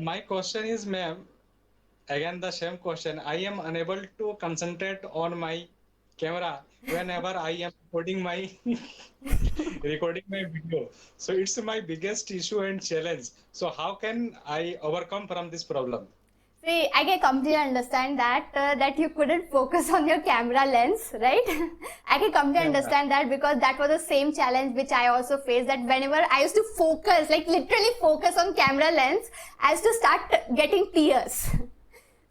My question is, ma'am, again the same question. I am unable to concentrate on my camera whenever I am recording my video. So it's my biggest issue and challenge. So how can I overcome from this problem? See, I can completely understand that you couldn't focus on your camera lens, right? I can completely understand that because that was the same challenge which I also faced. That whenever I used to focus, like literally focus on camera lens, I used to start getting tears.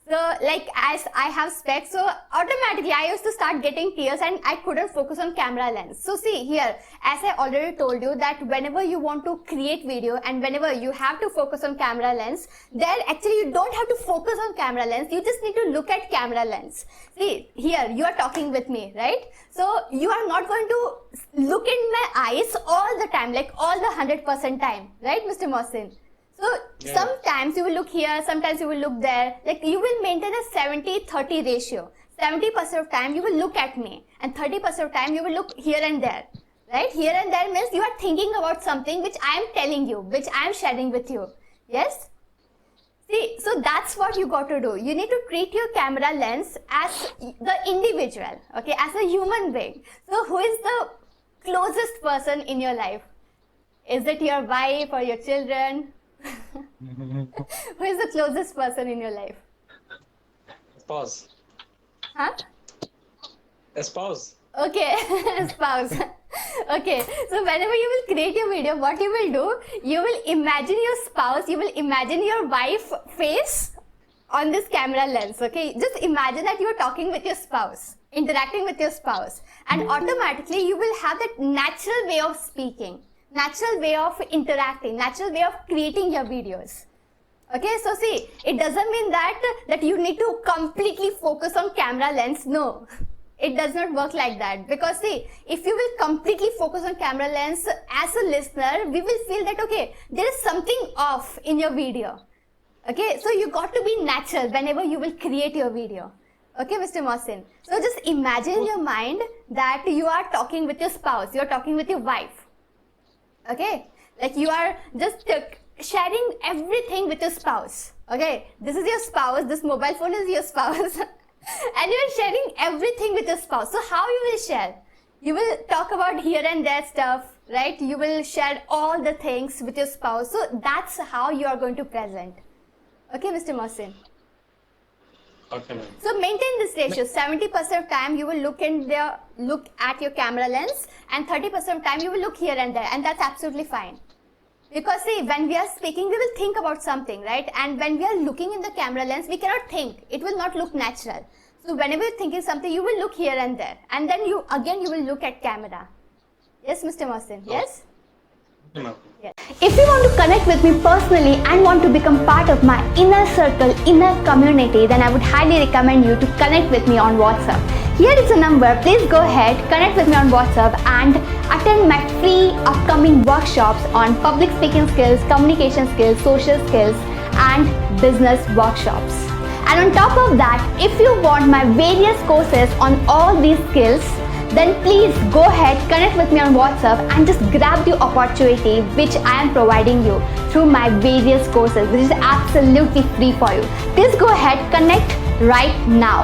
So like as I have specs, so automatically I used to start getting tears and I couldn't focus on camera lens. So see here, as I already told you that whenever you want to create video and whenever you have to focus on camera lens, there actually you don't have to focus on camera lens, you just need to look at camera lens. See here, you are talking with me, right? So you are not going to look in my eyes all the time, like all the 100% time, right, Mr. Mohsin? So sometimes you will look here, sometimes you will look there. Like you will maintain a 70-30 ratio. 70% of time you will look at me and 30% of time you will look here and there. Right? Here and there means you are thinking about something which I am telling you, which I am sharing with you. Yes? See, so that's what you got to do. You need to treat your camera lens as the individual, okay, as a human being. So who is the closest person in your life? Is it your wife or your children? Who is the closest person in your life? Spouse. Huh? A spouse. Okay, spouse. Okay, so whenever you will create your video, what you will do, you will imagine your spouse, you will imagine your wife face on this camera lens, okay? Just imagine that you are talking with your spouse, interacting with your spouse, and automatically you will have that natural way of speaking, natural way of interacting, natural way of creating your videos. Okay, so see, it doesn't mean that you need to completely focus on camera lens. No, it does not work like that. Because see, if you will completely focus on camera lens, as a listener, we will feel that, okay, there is something off in your video. Okay, so you got to be natural whenever you will create your video. Okay, Mr. Mohsin. So just imagine in your mind that you are talking with your spouse, you are talking with your wife. Okay, like you are just sharing everything with your spouse. Okay, this is your spouse, this mobile phone is your spouse and you are sharing everything with your spouse. So how you will share? You will talk about here and there stuff, right? You will share all the things with your spouse. So that's how you are going to present. Okay, Mr. Mohsin. Okay, ma'am. So maintain this ratio. 70% of time you will look at your camera lens, and 30% of time you will look here and there, and that's absolutely fine. Because see, when we are speaking, we will think about something, right? And when we are looking in the camera lens, we cannot think. It will not look natural. So whenever you're thinking something, you will look here and there, and then you will look at camera. Yes, Mr. Mohsin. Yes. Yes. If you want to connect with me personally and want to become part of my inner circle, inner community, then I would highly recommend you to connect with me on WhatsApp. Here is the number. Please go ahead, connect with me on WhatsApp and attend my free upcoming workshops on public speaking skills, communication skills, social skills and business workshops. And on top of that, if you want my various courses on all these skills, then please go ahead, connect with me on WhatsApp and just grab the opportunity which I am providing you through my various courses, which is absolutely free for you. Please go ahead, connect right now.